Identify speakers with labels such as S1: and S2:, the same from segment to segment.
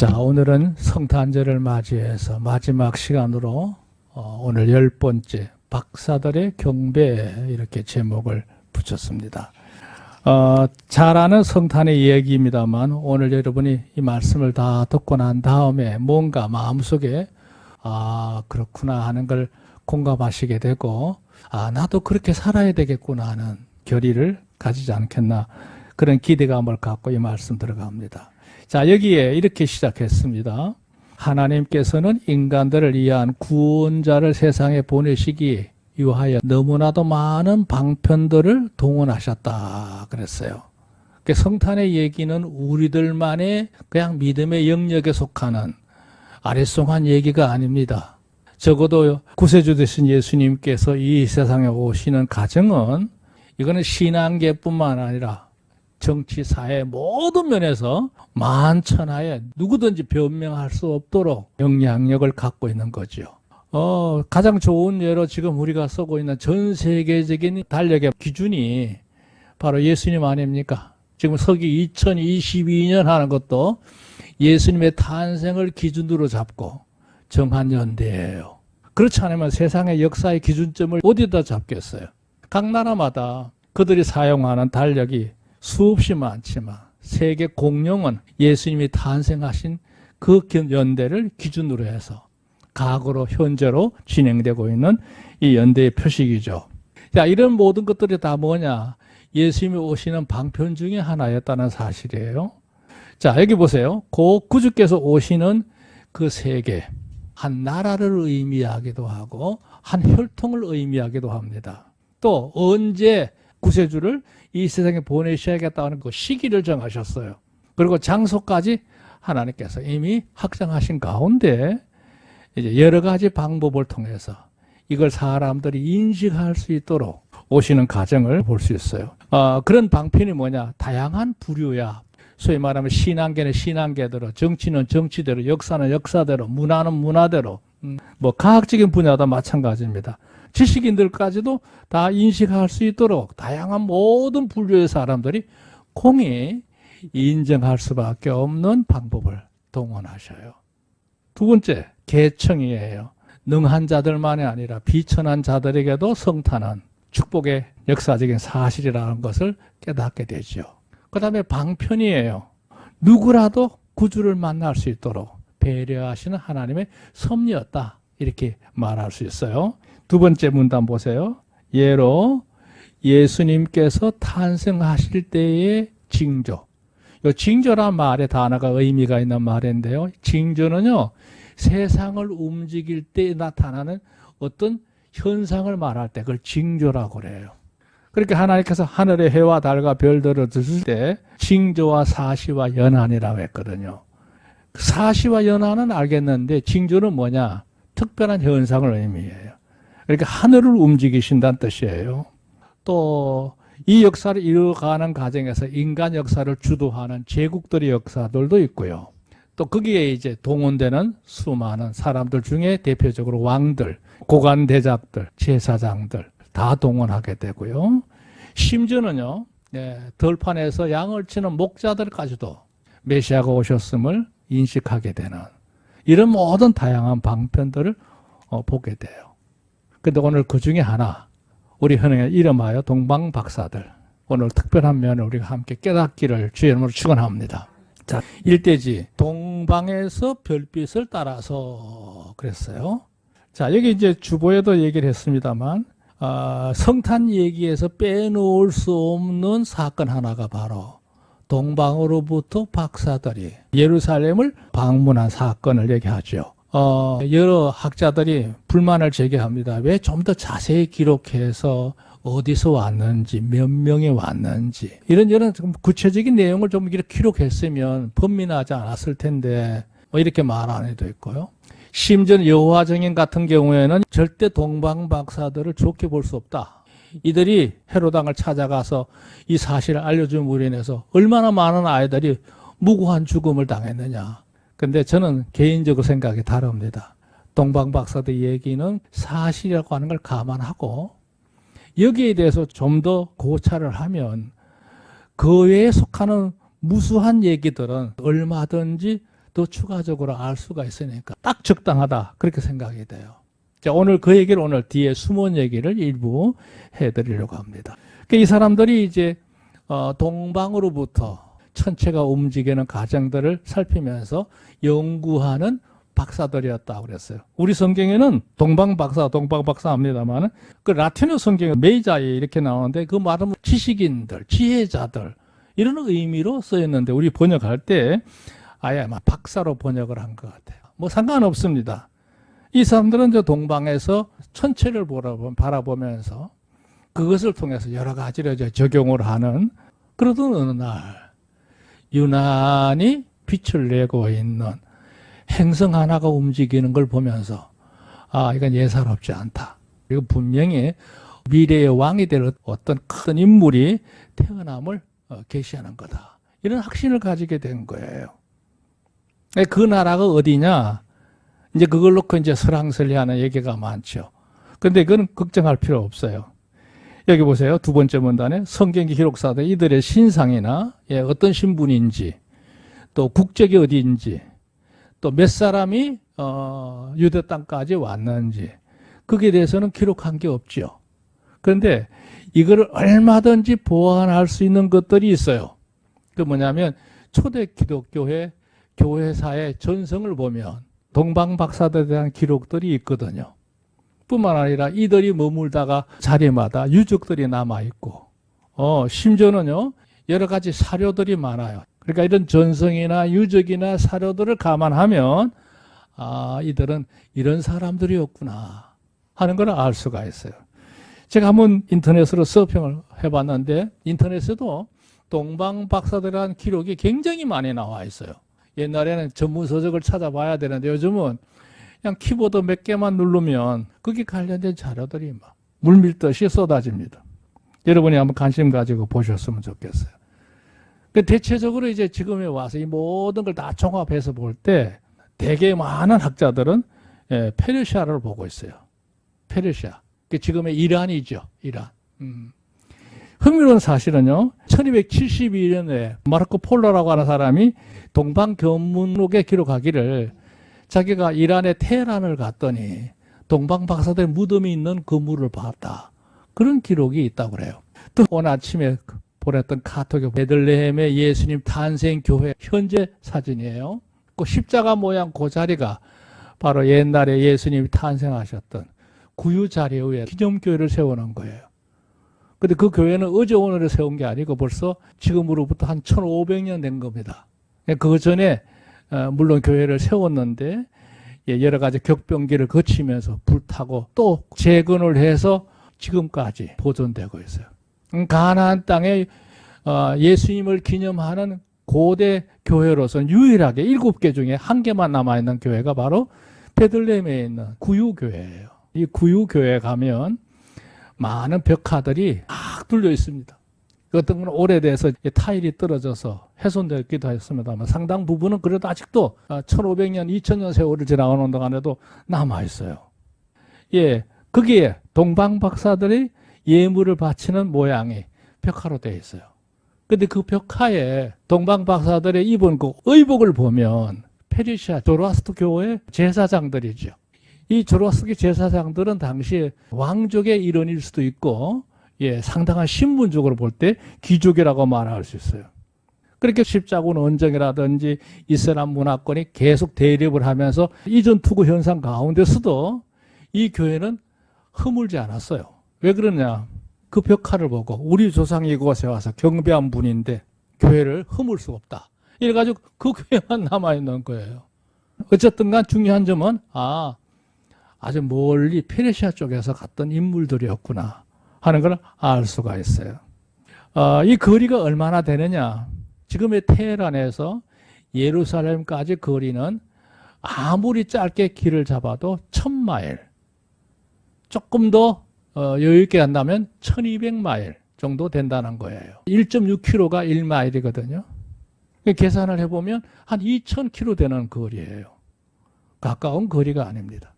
S1: 자, 오늘은 성탄절을 맞이해서 마지막 시간으로 오늘 10번째 박사들의 경배 이렇게 제목을 붙였습니다. 잘 아는 성탄의 이야기입니다만 오늘 여러분이 이 말씀을 다 듣고 난 다음에 뭔가 마음속에 그렇구나 하는 걸 공감하시게 되고 나도 그렇게 살아야 되겠구나 하는 결의를 가지지 않겠나 그런 기대감을 갖고 이 말씀 들어갑니다. 자, 여기에 이렇게 시작했습니다. 하나님께서는 인간들을 위한 구원자를 세상에 보내시기 위하여 너무나도 많은 방편들을 동원하셨다 그랬어요. 성탄의 얘기는 우리들만의 그냥 믿음의 영역에 속하는 아리송한 얘기가 아닙니다. 적어도 구세주 되신 예수님께서 이 세상에 오시는 과정은 이거는 신앙계뿐만 아니라 정치, 사회 모든 면에서 만천하에 누구든지 변명할 수 없도록 영향력을 갖고 있는 거죠. 가장 좋은 예로 지금 우리가 쓰고 있는 전 세계적인 달력의 기준이 바로 예수님 아닙니까? 지금 서기 2022년 하는 것도 예수님의 탄생을 기준으로 잡고 정한 연대예요. 그렇지 않으면 세상의 역사의 기준점을 어디다 잡겠어요? 각 나라마다 그들이 사용하는 달력이 수없이 많지만 세계 공용은 예수님이 탄생하신 그 연대를 기준으로 해서 과거로 현재로 진행되고 있는 이 연대의 표식이죠. 자, 이런 모든 것들이 다 뭐냐? 예수님이 오시는 방편 중에 하나였다는 사실이에요. 자, 여기 보세요. 구주께서 오시는 그 세계, 한 나라를 의미하기도 하고 한 혈통을 의미하기도 합니다. 또 언제 구세주를 이 세상에 보내셔야겠다는 그 시기를 정하셨어요. 그리고 장소까지 하나님께서 이미 확정하신 가운데 이제 여러 가지 방법을 통해서 이걸 사람들이 인식할 수 있도록 오시는 과정을 볼 수 있어요. 그런 방편이 뭐냐? 다양한 부류야. 소위 말하면 신앙계는 신앙계대로, 정치는 정치대로, 역사는 역사대로, 문화는 문화대로, 뭐 과학적인 분야도 마찬가지입니다. 지식인들까지도 다 인식할 수 있도록 다양한 모든 분류의 사람들이 공히 인정할 수밖에 없는 방법을 동원하셔요. 두 번째, 계청이에요. 능한 자들만이 아니라 비천한 자들에게도 성탄은 축복의 역사적인 사실이라는 것을 깨닫게 되죠. 그 다음에 방편이에요. 누구라도 구주를 만날 수 있도록 배려하시는 하나님의 섭리였다. 이렇게 말할 수 있어요. 두 번째 문단 보세요. 예로 예수님께서 탄생하실 때의 징조. 이 징조란 말의 단어가 의미가 있는 말인데요. 징조는요, 세상을 움직일 때 나타나는 어떤 현상을 말할 때 그걸 징조라고 그래요. 그렇게 하나님께서 하늘의 해와 달과 별들을 두실 때 징조와 사시와 연한이라고 했거든요. 사시와 연한은 알겠는데 징조는 뭐냐? 특별한 현상을 의미해요. 그러니까 하늘을 움직이신다는 뜻이에요. 또 이 역사를 이루어가는 과정에서 인간 역사를 주도하는 제국들의 역사들도 있고요. 또 거기에 이제 동원되는 수많은 사람들 중에 대표적으로 왕들, 고관대작들, 제사장들 다 동원하게 되고요. 심지어는요, 들판에서 양을 치는 목자들까지도 메시아가 오셨음을 인식하게 되는 이런 모든 다양한 방편들을 보게 돼요. 근데 오늘 그 중에 하나, 우리 흔히 이름하여 동방박사들, 오늘 특별한 면을 우리가 함께 깨닫기를 주의 이름으로 축원합니다. 자, 일대지 동방에서 별빛을 따라서 그랬어요. 자, 여기 이제 주보에도 얘기를 했습니다만 성탄 얘기에서 빼놓을 수 없는 사건 하나가 바로 동방으로부터 박사들이 예루살렘을 방문한 사건을 얘기하죠. 여러 학자들이 불만을 제기합니다. 왜 좀 더 자세히 기록해서 어디서 왔는지, 몇 명이 왔는지 이런 좀 구체적인 내용을 좀 이렇게 기록했으면 범민하지 않았을 텐데 이렇게 말하는 애도 있고요. 심지어 여호와 증인 같은 경우에는 절대 동방 박사들을 좋게 볼 수 없다. 이들이 헤로당을 찾아가서 이 사실을 알려줌으로 인해서 얼마나 많은 아이들이 무고한 죽음을 당했느냐. 근데 저는 개인적으로 생각이 다릅니다. 동방 박사들 얘기는 사실이라고 하는 걸 감안하고 여기에 대해서 좀 더 고찰을 하면 그 외에 속하는 무수한 얘기들은 얼마든지 더 추가적으로 알 수가 있으니까 딱 적당하다 그렇게 생각이 돼요. 자, 오늘 그 얘기를 오늘 뒤에 숨은 얘기를 일부 해드리려고 합니다. 그러니까 이 사람들이 이제 동방으로부터 천체가 움직이는 과정들을 살피면서 연구하는 박사들이었다고 그랬어요. 우리 성경에는 동방박사 합니다만 그 라틴어 성경에 메이자에 이렇게 나오는데 그 말은 지식인들, 지혜자들 이런 의미로 쓰였는데 우리 번역할 때 아예 아마 박사로 번역을 한 것 같아요. 뭐 상관없습니다. 이 사람들은 이제 동방에서 천체를 바라보면서 그것을 통해서 여러 가지를 이제 적용을 하는 그러던 어느 날 유난히 빛을 내고 있는 행성 하나가 움직이는 걸 보면서 아, 이건 예사롭지 않다. 이거 분명히 미래의 왕이 될 어떤 큰 인물이 태어남을 계시하는 거다. 이런 확신을 가지게 된 거예요. 그 나라가 어디냐? 이제 그걸 놓고 이제 설왕설래하는 얘기가 많죠. 근데 그건 걱정할 필요 없어요. 여기 보세요. 두 번째 문단에 성경기 기록사들 이들의 신상이나 어떤 신분인지 또 국적이 어디인지 또 몇 사람이 유대 땅까지 왔는지 거기에 대해서는 기록한 게 없죠. 그런데 이거를 얼마든지 보완할 수 있는 것들이 있어요. 그 뭐냐면 초대 기독교회 교회사의 전성을 보면 동방박사들에 대한 기록들이 있거든요. 뿐만 아니라 이들이 머물다가 자리마다 유적들이 남아있고 심지어는요 여러 가지 사료들이 많아요. 그러니까 이런 전성이나 유적이나 사료들을 감안하면 아, 이들은 이런 사람들이었구나 하는 걸 알 수가 있어요. 제가 한번 인터넷으로 서핑을 해봤는데 인터넷에도 동방 박사들에 대한 기록이 굉장히 많이 나와 있어요. 옛날에는 전문 서적을 찾아봐야 되는데 요즘은 그냥 키보드 몇 개만 누르면 거기 관련된 자료들이 막 물밀듯이 쏟아집니다. 여러분이 한번 관심 가지고 보셨으면 좋겠어요. 대체적으로 이제 지금에 와서 이 모든 걸 다 종합해서 볼 때 되게 많은 학자들은 페르시아를 보고 있어요. 페르시아. 지금의 이란이죠. 이란. 흥미로운 사실은요. 1272년에 마르코 폴로라고 하는 사람이 동방견문록에 기록하기를 자기가 이란의 테헤란을 갔더니 동방 박사들 무덤이 있는 건물을 봤다. 그런 기록이 있다고 그래요. 또 오늘 아침에 보냈던 카톡에 베들레헴의 예수님 탄생 교회 현재 사진이에요. 그 십자가 모양 그 자리가 바로 옛날에 예수님이 탄생하셨던 구유 자리 위에 기념교회를 세우는 거예요. 근데 그 교회는 어제 오늘에 세운 게 아니고 벌써 지금으로부터 한 1500년 된 겁니다. 그 전에 물론 교회를 세웠는데 여러 가지 격변기를 거치면서 불타고 또 재건을 해서 지금까지 보존되고 있어요. 가나안 땅에 예수님을 기념하는 고대 교회로서는 유일하게 7개 중에 1개만 남아있는 교회가 바로 베들레헴에 있는 구유교회예요. 이 구유교회에 가면 많은 벽화들이 막 뚫려 있습니다. 어떤 건 오래돼서 타일이 떨어져서 훼손되기도 했습니다만 상당 부분은 그래도 아직도 1500년, 2000년 세월을 지나가는 동안에도 남아있어요. 예, 거기에 동방 박사들이 예물을 바치는 모양이 벽화로 되어 있어요. 근데 그 벽화에 동방 박사들의 입은 그 의복을 보면 페르시아 조로아스터 교회 제사장들이죠. 이 조로아스터 제사장들은 당시 왕족의 일원일 수도 있고 상당한 신분적으로 볼 때 귀족이라고 말할 수 있어요. 그렇게 십자군 원정이라든지 이슬람 문화권이 계속 대립을 하면서 이전 투구 현상 가운데서도 이 교회는 허물지 않았어요. 왜 그러냐? 그 벽화를 보고 우리 조상이 이곳에 와서 경배한 분인데 교회를 허물 수 없다. 이래가지고 그 교회만 남아있는 거예요. 어쨌든 간 중요한 점은 아주 멀리 페르시아 쪽에서 갔던 인물들이었구나 하는 걸 알 수가 있어요. 이 거리가 얼마나 되느냐? 지금의 테헤란에서 예루살렘까지 거리는 아무리 짧게 길을 잡아도 1000마일, 조금 더 여유 있게 한다면 1200마일 정도 된다는 거예요. 1.6km가 1마일이거든요. 계산을 해보면 한 2000km 되는 거리예요. 가까운 거리가 아닙니다.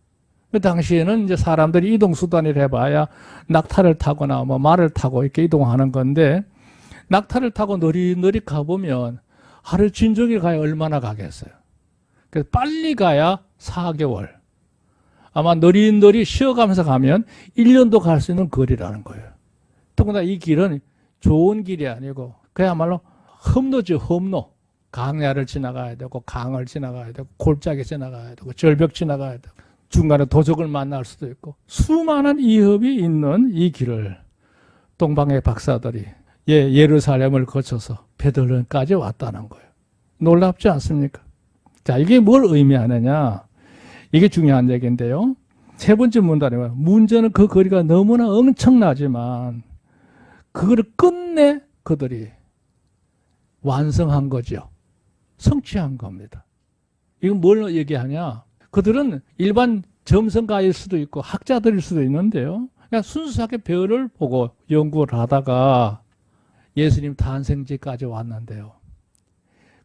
S1: 그 당시에는 이제 사람들이 이동수단을 해봐야 낙타를 타거나 뭐 말을 타고 이렇게 이동하는 건데 낙타를 타고 느릿느릿 가보면 하루 진종일 가야 얼마나 가겠어요. 그래서 빨리 가야 4개월. 아마 느릿느릿 쉬어가면서 가면 1년도 갈 수 있는 거리라는 거예요. 더구나 이 길은 좋은 길이 아니고 그야말로 험로죠, 험로. 강야를 지나가야 되고 강을 지나가야 되고 골짜기 지나가야 되고 절벽 지나가야 되고 중간에 도적을 만날 수도 있고 수많은 위협이 있는 이 길을 동방의 박사들이 예루살렘을 거쳐서 베들레헴까지 왔다는 거예요. 놀랍지 않습니까? 자, 이게 뭘 의미하느냐? 이게 중요한 얘기인데요. 세 번째 문단에 문제는 그 거리가 너무나 엄청나지만 그거를 끝내 그들이 완성한 거죠. 성취한 겁니다. 이건 뭘 얘기하냐? 그들은 일반 점성가일 수도 있고 학자들일 수도 있는데요. 그냥 순수하게 별을 보고 연구를 하다가 예수님 탄생지까지 왔는데요.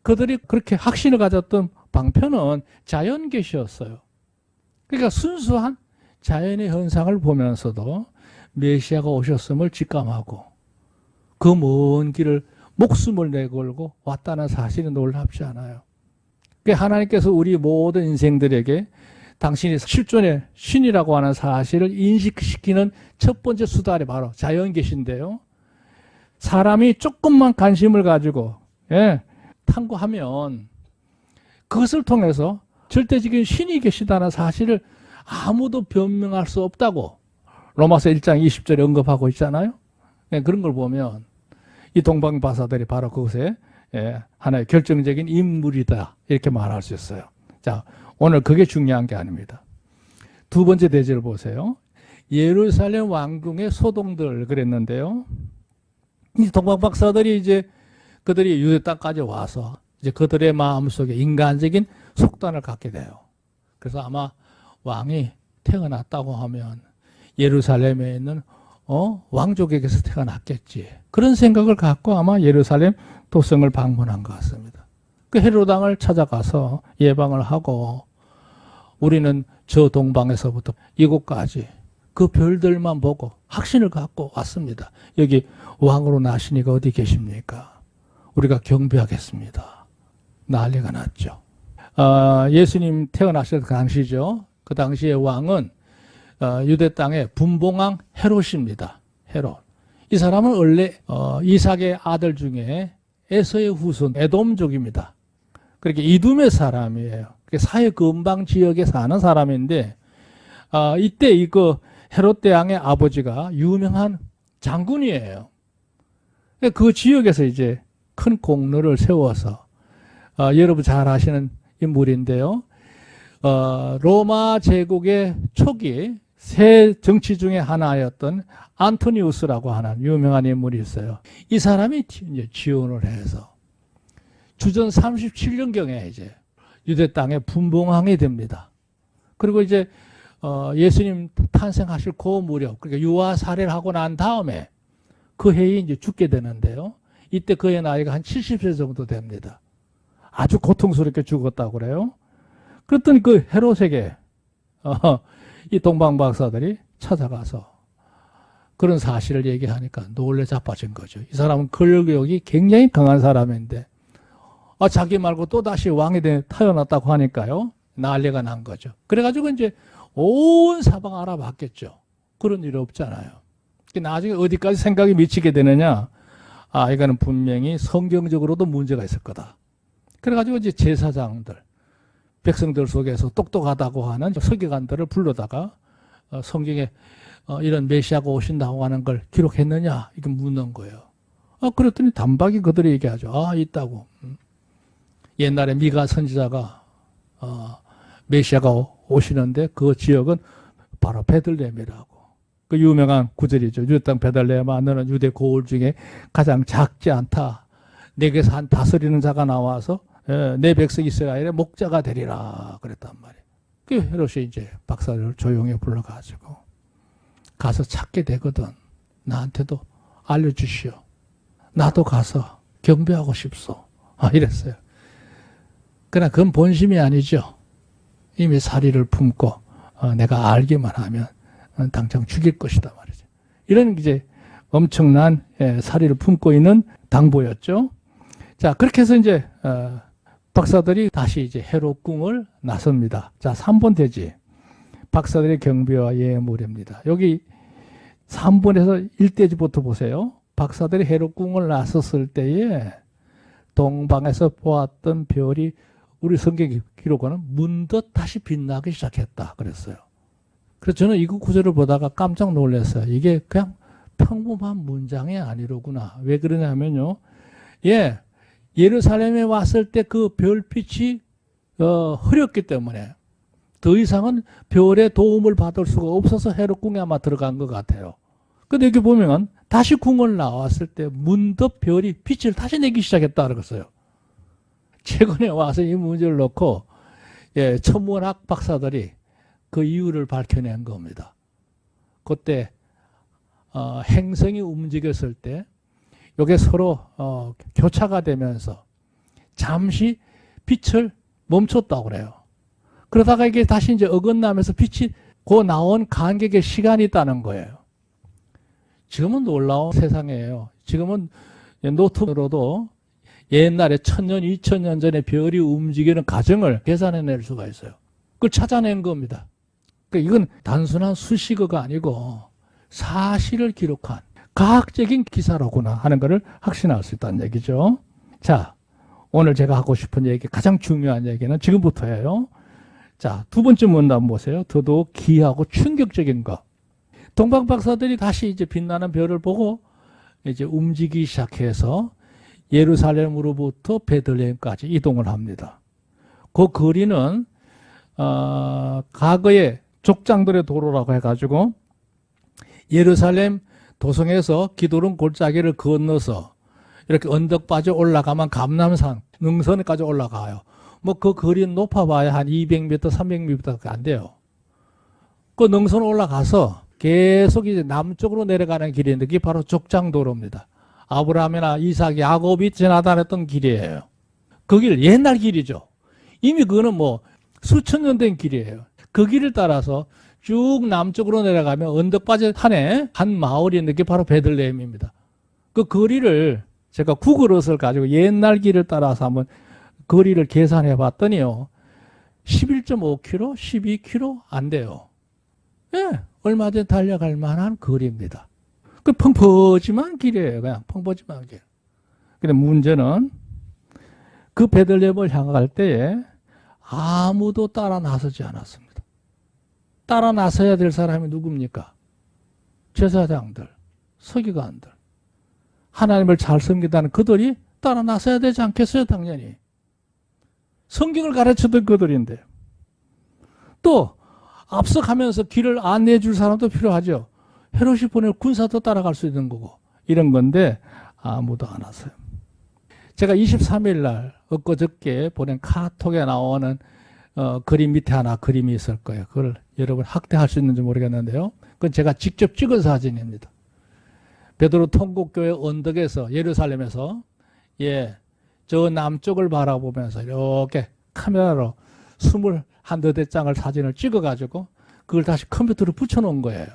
S1: 그들이 그렇게 확신을 가졌던 방편은 자연계시였어요. 그러니까 순수한 자연의 현상을 보면서도 메시아가 오셨음을 직감하고 그 먼 길을 목숨을 내걸고 왔다는 사실이 놀랍지 않아요. 하나님께서 우리 모든 인생들에게 당신이 실존의 신이라고 하는 사실을 인식시키는 첫 번째 수단이 바로 자연계시인데요. 사람이 조금만 관심을 가지고 탐구하면 그것을 통해서 절대적인 신이 계시다는 사실을 아무도 변명할 수 없다고 로마서 1장 20절에 언급하고 있잖아요. 그런 걸 보면 이 동방바사들이 바로 그것에 하나의 결정적인 인물이다 이렇게 말할 수 있어요. 자, 오늘 그게 중요한 게 아닙니다. 두 번째 대제를 보세요. 예루살렘 왕궁의 소동들 그랬는데요. 이 동방박사들이 이제 그들이 유대 땅까지 와서 이제 그들의 마음속에 인간적인 속단을 갖게 돼요. 그래서 아마 왕이 태어났다고 하면 예루살렘에 있는 왕족에게서 태어났겠지. 그런 생각을 갖고 아마 예루살렘 도성을 방문한 것 같습니다. 그 헤롯 왕을 찾아가서 예방을 하고 우리는 저 동방에서부터 이곳까지 그 별들만 보고 확신을 갖고 왔습니다. 여기 왕으로 나시니가 어디 계십니까? 우리가 경배하겠습니다. 난리가 났죠. 예수님 태어나실 그 당시죠. 그 당시의 왕은 유대 땅의 분봉왕 헤롯입니다. 헤롯. 이 사람은 원래 이삭의 아들 중에 에서의 후손 에돔족입니다. 그렇게 이둠의 사람이에요. 사해 근방 지역에 사는 사람인데 이때 이거 헤롯 대왕의 아버지가 유명한 장군이에요. 그 지역에서 이제 큰 공로를 세워서 여러분 잘 아시는 인물인데요. 로마 제국의 초기 세 정치 중에 하나였던 안토니우스라고 하는 유명한 인물이 있어요. 이 사람이 이제 지원을 해서 주전 37년경에 이제 유대 땅에 분봉왕이 됩니다. 그리고 이제 예수님 탄생하실 그 무렵, 그러니까 유아 살해를 하고 난 다음에 그 해에 이제 죽게 되는데요. 이때 그의 나이가 한 70세 정도 됩니다. 아주 고통스럽게 죽었다고 그래요. 그랬더니 그 헤롯에게 이 동방박사들이 찾아가서 그런 사실을 얘기하니까 놀래 자빠진 거죠. 이 사람은 권력욕이 굉장히 강한 사람인데 자기 말고 또다시 왕이 태어났다고 하니까요. 난리가 난 거죠. 그래가지고 이제 온 사방 알아봤겠죠. 그런 일이 없잖아요. 나중에 어디까지 생각이 미치게 되느냐. 이거는 분명히 성경적으로도 문제가 있을 거다. 그래가지고 이제 제사장들, 백성들 속에서 똑똑하다고 하는 서기관들을 불러다가 성경에 이런 메시아가 오신다고 하는 걸 기록했느냐 이렇게 묻는 거예요. 그랬더니 단박에 그들이 얘기하죠. 있다고. 옛날에 미가 선지자가 메시아가 오시는데 그 지역은 바로 베들레헴이라고. 그 유명한 구절이죠. 유대 땅 베들레헴아 너는 유대 고을 중에 가장 작지 않다. 내게서 한 다스리는 자가 나와서 내 백성 이스라엘의 목자가 되리라 그랬단 말이에요. 그 헤롯이 이제 박사를 조용히 불러가지고 가서 찾게 되거든. 나한테도 알려주시오. 나도 가서 경배하고 싶소. 이랬어요. 그러나 그건 본심이 아니죠. 이미 사리를 품고 내가 알기만 하면 당장 죽일 것이다 말이죠. 이런 이제 엄청난 사리를 품고 있는 당보였죠. 자, 그렇게 해서 이제 박사들이 다시 이제 해롭궁을 나섭니다. 자, 3번 되지. 박사들의 경배와 예물입니다. 여기 3번에서 1대지부터 보세요. 박사들이 해롭궁을 나섰을 때에 동방에서 보았던 별이 우리 성경 기록은 문득 다시 빛나기 시작했다 그랬어요. 그래서 저는 이 구절을 보다가 깜짝 놀랐어요. 이게 그냥 평범한 문장이 아니로구나. 왜 그러냐면요. 예, 예루살렘에 왔을 때 그 별빛이 흐렸기 때문에 더 이상은 별의 도움을 받을 수가 없어서 해롭궁에 아마 들어간 것 같아요. 근데 여기 보면 다시 궁을 나왔을 때 문득 별이 빛을 다시 내기 시작했다 그랬어요. 최근에 와서 이 문제를 놓고 예, 천문학 박사들이 그 이유를 밝혀낸 겁니다. 그때 행성이 움직였을 때 이게 서로 교차가 되면서 잠시 빛을 멈췄다고 그래요. 그러다가 이게 다시 이제 어긋나면서 빛이 그 나온 간격의 시간이 있다는 거예요. 지금은 놀라운 세상이에요. 지금은 노트로도 옛날에 1000년, 2000년 전에 별이 움직이는 과정을 계산해낼 수가 있어요. 그걸 찾아낸 겁니다. 그러니까 이건 단순한 수식어가 아니고 사실을 기록한 과학적인 기사로구나 하는 것을 확신할 수 있다는 얘기죠. 자, 오늘 제가 하고 싶은 얘기, 가장 중요한 얘기는 지금부터예요. 자, 두 번째 문단 한번 보세요. 더더욱 기이하고 충격적인 거. 동방 박사들이 다시 이제 빛나는 별을 보고 이제 움직이기 시작해서 예루살렘으로부터 베들레헴까지 이동을 합니다. 그 거리는 과거의 족장들의 도로라고 해가지고 예루살렘 도성에서 기도론 골짜기를 건너서 이렇게 언덕 빠져 올라가면 감람산 능선까지 올라가요. 뭐 그 거리는 높아봐야 한 200m, 300m밖에 안 돼요. 그 능선 올라가서 계속 이제 남쪽으로 내려가는 길인데 그게 바로 족장도로입니다. 아브라함이나 이삭, 야곱이 지나다녔던 길이에요. 그 길 옛날 길이죠. 이미 그거는 뭐 수천 년 된 길이에요. 그 길을 따라서 쭉 남쪽으로 내려가면 언덕 빠진 산에 한 마을이 있는데 그게 바로 베들레헴입니다. 그 거리를 제가 구글어스를 가지고 옛날 길을 따라서 한번 거리를 계산해 봤더니요. 11.5km, 12km 안 돼요. 예, 얼마든지 달려갈 만한 거리입니다. 그 펑퍼짐한 길이에요. 그냥 펑퍼짐한 길. 근데 문제는 그 베들레헴을 향할 때에 아무도 따라 나서지 않았습니다. 따라 나서야 될 사람이 누굽니까? 제사장들, 서기관들, 하나님을 잘 섬기다는 그들이 따라 나서야 되지 않겠어요? 당연히. 성경을 가르치던 그들인데. 또 앞서 가면서 길을 안내해 줄 사람도 필요하죠. 헤롯이 보낼 군사도 따라갈 수 있는 거고 이런 건데 아무도 안 왔어요. 제가 23일 날 엊그저께 보낸 카톡에 나오는 그림 밑에 하나 그림이 있을 거예요. 그걸 여러분 학대할 수 있는지 모르겠는데요. 그건 제가 직접 찍은 사진입니다. 베드로 통곡교회 언덕에서 예루살렘에서 예, 저 남쪽을 바라보면서 이렇게 카메라로 21대장을 사진을 찍어가지고 그걸 다시 컴퓨터로 붙여놓은 거예요.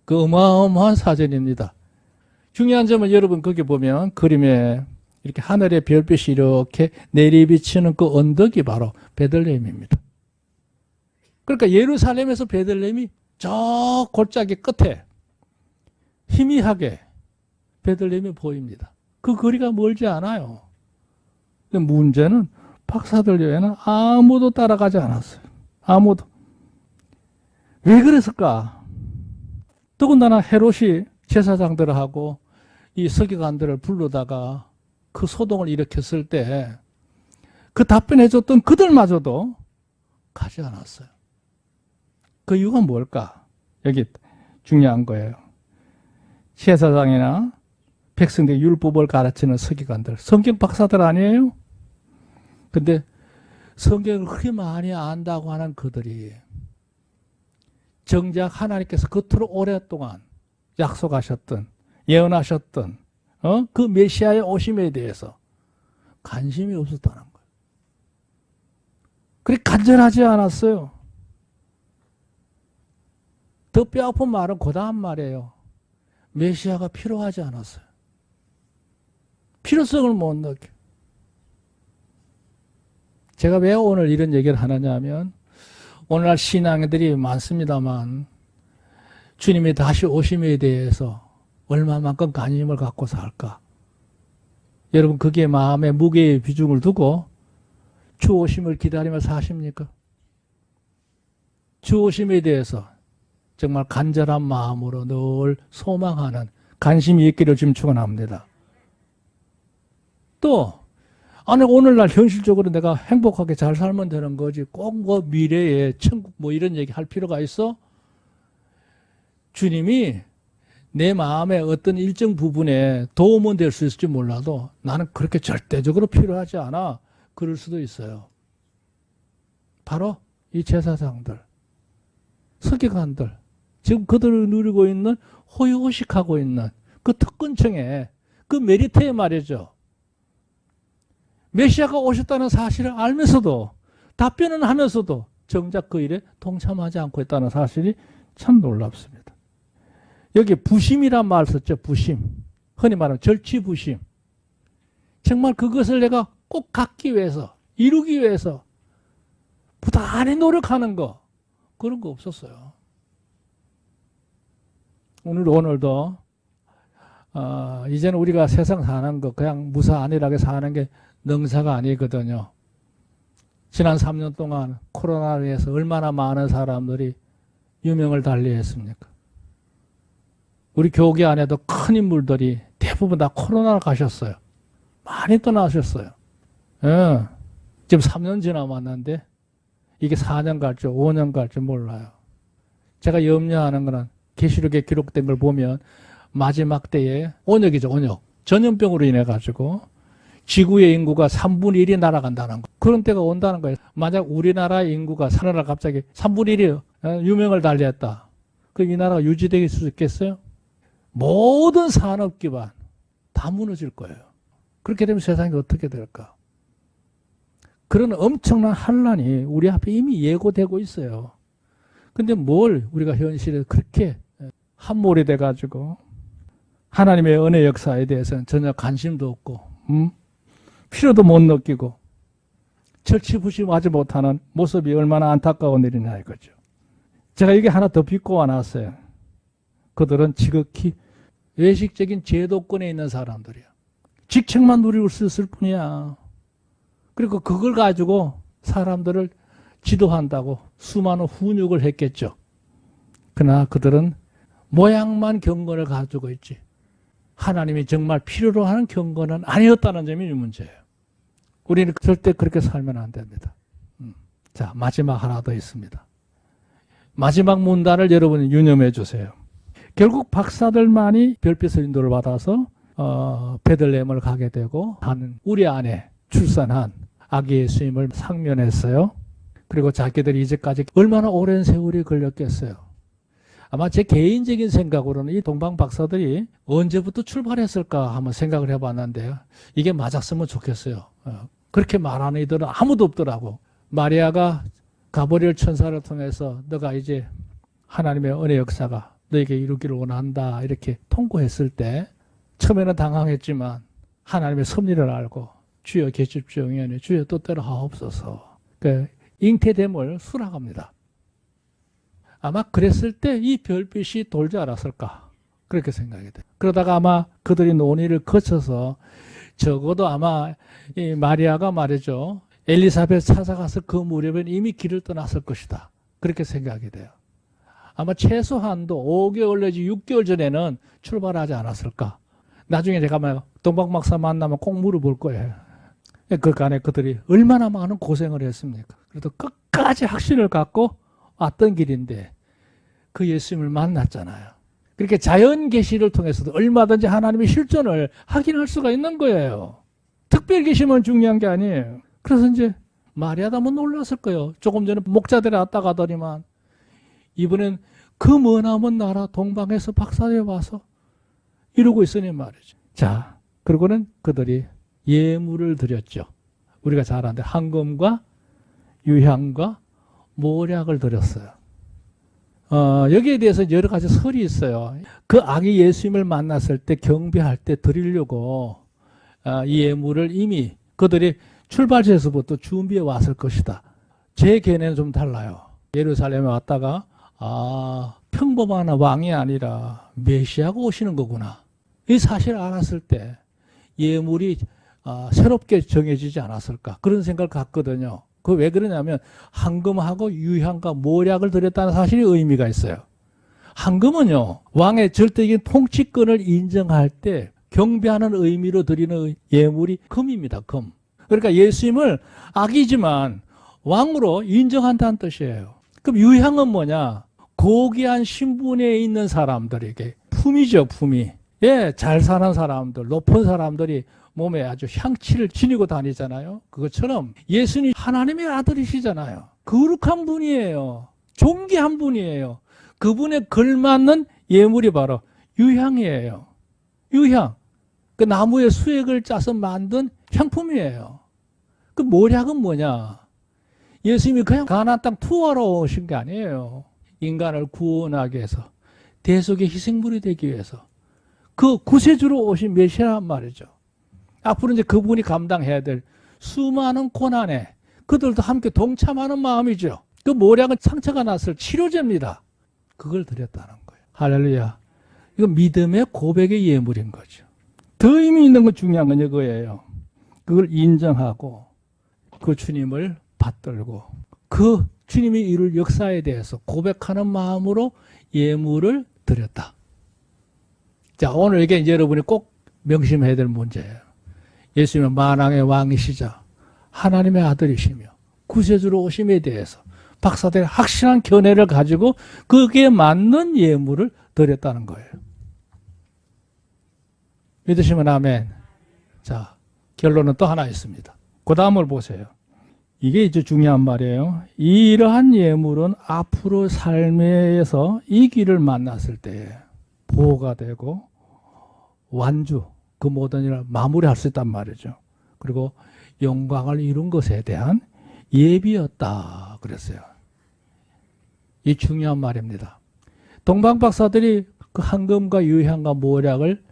S1: 그 어마어마한 사진입니다. 중요한 점은 여러분 거기 보면 그림에 이렇게 하늘의 별빛이 이렇게 내리비치는 그 언덕이 바로 베들레헴입니다. 그러니까 예루살렘에서 베들레헴이 저 골짜기 끝에 희미하게 베들레헴이 보입니다. 그 거리가 멀지 않아요. 근데 문제는 박사들 외에는 아무도 따라가지 않았어요. 아무도. 왜 그랬을까? 더군다나 헤롯이 제사장들하고 이 서기관들을 부르다가 그 소동을 일으켰을 때 그 답변해줬던 그들마저도 가지 않았어요. 그 이유가 뭘까? 여기 중요한 거예요. 제사장이나 백성들 율법을 가르치는 서기관들, 성경 박사들 아니에요? 근데 성경을 그렇게 많이 안다고 하는 그들이 정작 하나님께서 겉으로 오랫동안 약속하셨던, 예언하셨던 그 메시아의 오심에 대해서 관심이 없었다는 거예요. 그렇게 간절하지 않았어요. 더 뼈아픈 말은 그 다음 말이에요. 메시아가 필요하지 않았어요. 필요성을 못 느껴. 제가 왜 오늘 이런 얘기를 하느냐 하면 오늘날 신앙인들이 많습니다만 주님이 다시 오심에 대해서 얼마만큼 관심을 갖고 살까? 여러분 그게 마음의 무게의 비중을 두고 주 오심을 기다리며 사십니까? 주 오심에 대해서 정말 간절한 마음으로 늘 소망하는 관심이 있기를 지금 축원합니다. 또 아니 오늘날 현실적으로 내가 행복하게 잘 살면 되는 거지 꼭 뭐 미래에 천국 뭐 이런 얘기 할 필요가 있어? 주님이 내 마음의 어떤 일정 부분에 도움은 될 수 있을지 몰라도 나는 그렇게 절대적으로 필요하지 않아. 그럴 수도 있어요. 바로 이 제사장들, 서기관들, 지금 그들을 누리고 있는 호의호식하고 있는 그 특권층에 그 메리트에 말이죠. 메시아가 오셨다는 사실을 알면서도 답변은 하면서도 정작 그 일에 동참하지 않고 있다는 사실이 참 놀랍습니다. 여기 부심이란 말 썼죠. 부심. 흔히 말하면 절치부심. 정말 그것을 내가 꼭 갖기 위해서 이루기 위해서 부단히 노력하는 거 그런 거 없었어요. 오늘도 이제는 우리가 세상 사는 거 그냥 무사 안일하게 사는 게 능사가 아니거든요. 지난 3년 동안 코로나로 인해서 얼마나 많은 사람들이 유명을 달리했습니까? 우리 교계 안에도 큰 인물들이 대부분 다 코로나를 가셨어요. 많이 떠나셨어요. 예. 지금 3년 지나왔는데 이게 4년 갈지 5년 갈지 몰라요. 제가 염려하는 거는 계시록에 기록된 걸 보면 마지막 때에 온역이죠. 온역. 전염병으로 인해 가지고 지구의 인구가 3분의 1이 날아간다는 거. 그런 때가 온다는 거예요. 만약 우리나라 인구가 살아나 갑자기 3분의 1이 유명을 달리했다. 그럼 이 나라가 유지될 수 있겠어요? 모든 산업 기반 다 무너질 거예요. 그렇게 되면 세상이 어떻게 될까? 그런 엄청난 환란이 우리 앞에 이미 예고되고 있어요. 근데 뭘 우리가 현실에 그렇게 함몰이 돼가지고 하나님의 은혜 역사에 대해서는 전혀 관심도 없고 필요도 못 느끼고 절치부심하지 못하는 모습이 얼마나 안타까운 일이냐 이거죠. 제가 이게 하나 더 빚고 와놨어요. 그들은 지극히 외식적인 제도권에 있는 사람들이야. 직책만 누릴 수 있을 뿐이야. 그리고 그걸 가지고 사람들을 지도한다고 수많은 훈육을 했겠죠. 그러나 그들은 모양만 경건을 가지고 있지 하나님이 정말 필요로 하는 경건은 아니었다는 점이 문제예요. 우리는 절대 그렇게 살면 안 됩니다. 자, 마지막 하나 더 있습니다. 마지막 문단을 여러분이 유념해 주세요. 결국 박사들만이 별빛의 인도를 받아서 베들레헴을 가게 되고 하는 우리 안에 출산한 아기 예수님을 상면했어요. 그리고 자기들이 이제까지 얼마나 오랜 세월이 걸렸겠어요. 아마 제 개인적인 생각으로는 이 동방 박사들이 언제부터 출발했을까 한번 생각을 해봤는데요. 이게 맞았으면 좋겠어요. 그렇게 말하는 이들은 아무도 없더라고. 마리아가 가브리엘 천사를 통해서 너가 이제 하나님의 은혜 역사가 너에게 이루기를 원한다 이렇게 통고했을 때 처음에는 당황했지만 하나님의 섭리를 알고 주여 계십시오 영원히 주여 뜻대로 하옵소서 그 잉태됨을 수락합니다. 아마 그랬을 때 이 별빛이 돌지 않았을까 그렇게 생각이 돼요. 그러다가 아마 그들이 논의를 거쳐서 적어도 아마 이 마리아가 말이죠 엘리사벳 찾아가서 그 무렵엔 이미 길을 떠났을 것이다 그렇게 생각이 돼요. 아마 최소한도 5개월 내지 6개월 전에는 출발하지 않았을까. 나중에 제가 동방 박사 만나면 꼭 물어볼 거예요. 그 간에 그들이 얼마나 많은 고생을 했습니까? 그래도 끝까지 확신을 갖고 왔던 길인데 그 예수님을 만났잖아요. 그렇게 자연 계시를 통해서도 얼마든지 하나님의 실존을 확인할 수가 있는 거예요. 특별 계시면 중요한 게 아니에요. 그래서 이제 마리아도 한번 놀랐을 거예요. 조금 전에 목자들이 왔다 가더니만 이번엔 그 머나먼 나라 동방에서 박사들이 와서 이러고 있으니 말이죠. 자, 그러고는 그들이 예물을 드렸죠. 우리가 잘 아는데 황금과 유향과 모략을 드렸어요. 여기에 대해서 여러 가지 설이 있어요. 그 아기 예수님을 만났을 때 경배할 때 드리려고 이 예물을 이미 그들이 출발지에서부터 준비해 왔을 것이다. 제 견해는 좀 달라요. 예루살렘에 왔다가 평범한 왕이 아니라 메시아가 오시는 거구나. 이 사실을 알았을 때 예물이 새롭게 정해지지 않았을까 그런 생각을 갖거든요. 그 왜 그러냐면 황금하고 유향과 모략을 드렸다는 사실이 의미가 있어요. 황금은요 왕의 절대적인 통치권을 인정할 때 경배하는 의미로 드리는 예물이 금입니다. 금. 그러니까 예수님을 악이지만 왕으로 인정한다는 뜻이에요. 그럼 유향은 뭐냐? 고귀한 신분에 있는 사람들에게 품이죠, 품이. 예, 잘 사는 사람들, 높은 사람들이 몸에 아주 향취를 지니고 다니잖아요. 그것처럼 예수님 하나님의 아들이시잖아요. 거룩한 분이에요. 존귀한 분이에요. 그분에 걸맞는 예물이 바로 유향이에요. 유향. 그 나무의 수액을 짜서 만든 향품이에요. 그 모략은 뭐냐? 예수님이 그냥 가나안 땅 투어하러 오신 게 아니에요. 인간을 구원하기 위해서, 대속의 희생물이 되기 위해서 그 구세주로 오신 메시아란 말이죠. 앞으로 이제 그분이 감당해야 될 수많은 고난에 그들도 함께 동참하는 마음이죠. 그 모략은 상처가 났을 치료제입니다. 그걸 드렸다는 거예요. 할렐루야. 이거 믿음의 고백의 예물인 거죠. 더 의미 있는 건 중요한 건 이거예요. 그걸 인정하고 그 주님을 받들고 그 주님이 이룰 역사에 대해서 고백하는 마음으로 예물을 드렸다. 자, 오늘 이게 이제 여러분이 꼭 명심해야 될 문제예요. 예수님은 만왕의 왕이시자 하나님의 아들이시며 구세주로 오심에 대해서 박사들의 확실한 견해를 가지고 거기에 맞는 예물을 드렸다는 거예요. 믿으시면 아멘. 자, 결론은 또 하나 있습니다. 그 다음을 보세요. 이게 이제 중요한 말이에요. 이러한 예물은 앞으로 삶에서 이 길을 만났을 때 보호가 되고 완주, 그 모든 일을 마무리할 수 있단 말이죠. 그리고 영광을 이룬 것에 대한 예비였다 그랬어요. 이 중요한 말입니다. 동방 박사들이 그 황금과 유향과 모략을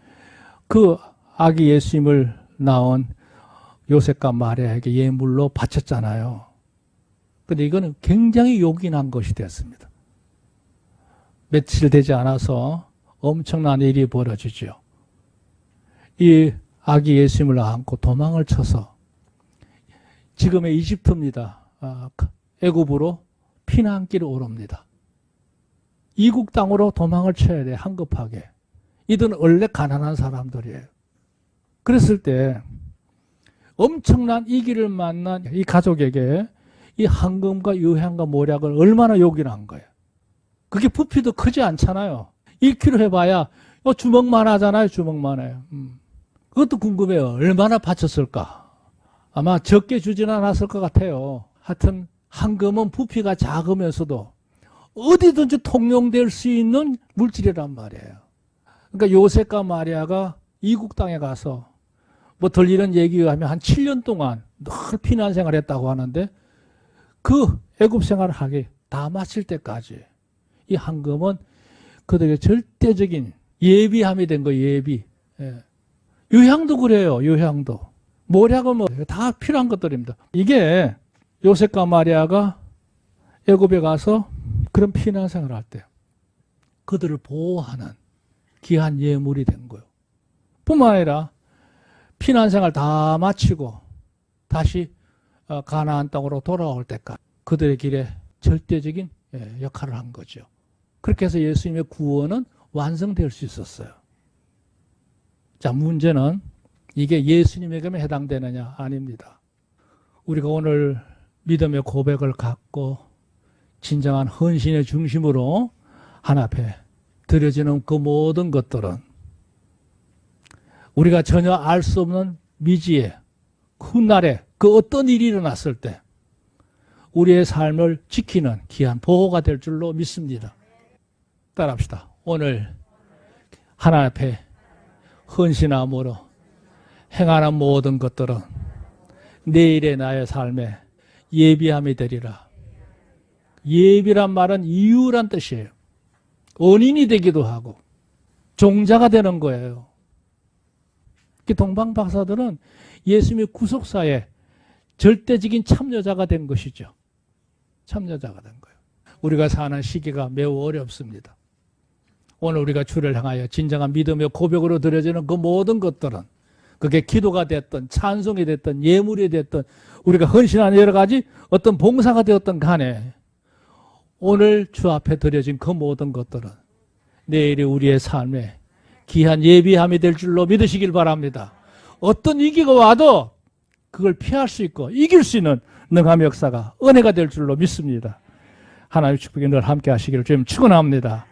S1: 그 아기 예수님을 낳은 요셉과 마리아에게 예물로 바쳤잖아요. 근데 이거는 굉장히 요긴한 것이 됐습니다. 며칠 되지 않아서 엄청난 일이 벌어지죠. 이 아기 예수님을 안고 도망을 쳐서 지금의 이집트입니다. 애굽으로 피난길을 오릅니다. 이국 땅으로 도망을 쳐야 돼, 한급하게. 이들은 원래 가난한 사람들이에요. 그랬을 때 엄청난 이 길을 만난 이 가족에게 이 황금과 유향과 모략을 얼마나 요긴한 거예요. 그게 부피도 크지 않잖아요. 1kg 해봐야 주먹만 하잖아요. 주먹만 해요. 그것도 궁금해요. 얼마나 바쳤을까? 아마 적게 주지는 않았을 것 같아요. 하여튼 황금은 부피가 작으면서도 어디든지 통용될 수 있는 물질이란 말이에요. 그러니까 요셉과 마리아가 이국 땅에 가서 뭐 들리는 얘기에 하면 한 7년 동안 늘 피난 생활했다고 하는데 그 애굽 생활을 하게 다 마칠 때까지 이 황금은 그들의 절대적인 예비함이 된 거예요. 예비. 예. 유향도 그래요. 유향도. 모략은 뭐 다 필요한 것들입니다. 이게 요셉과 마리아가 애굽에 가서 그런 피난 생활을 할 때 그들을 보호하는 귀한 예물이 된 거예요. 뿐만 아니라 피난 생활 다 마치고 다시 가나안 땅으로 돌아올 때까지 그들의 길에 절대적인 역할을 한 거죠. 그렇게 해서 예수님의 구원은 완성될 수 있었어요. 자, 문제는 이게 예수님에게만 해당되느냐? 아닙니다. 우리가 오늘 믿음의 고백을 갖고 진정한 헌신의 중심으로 하나님 앞에 드려지는 그 모든 것들은 우리가 전혀 알 수 없는 미지의 훗날에 그 어떤 일이 일어났을 때 우리의 삶을 지키는 귀한 보호가 될 줄로 믿습니다. 따라합시다. 오늘 하나님 앞에 헌신함으로 행하는 모든 것들은 내일의 나의 삶에 예비함이 되리라. 예비란 말은 이유란 뜻이에요. 원인이 되기도 하고 종자가 되는 거예요. 동방 박사들은 예수님의 구속사에 절대적인 참여자가 된 것이죠. 참여자가 된 거예요. 우리가 사는 시기가 매우 어렵습니다. 오늘 우리가 주를 향하여 진정한 믿음의 고백으로 드려지는 그 모든 것들은 그게 기도가 됐든 찬송이 됐든 예물이 됐든 우리가 헌신하는 여러 가지 어떤 봉사가 되었든 간에 오늘 주 앞에 드려진 그 모든 것들은 내일이 우리의 삶에 귀한 예비함이 될 줄로 믿으시길 바랍니다. 어떤 위기가 와도 그걸 피할 수 있고 이길 수 있는 능함의 역사가 은혜가 될 줄로 믿습니다. 하나님의 축복이 늘 함께 하시기를 주님 축원합니다.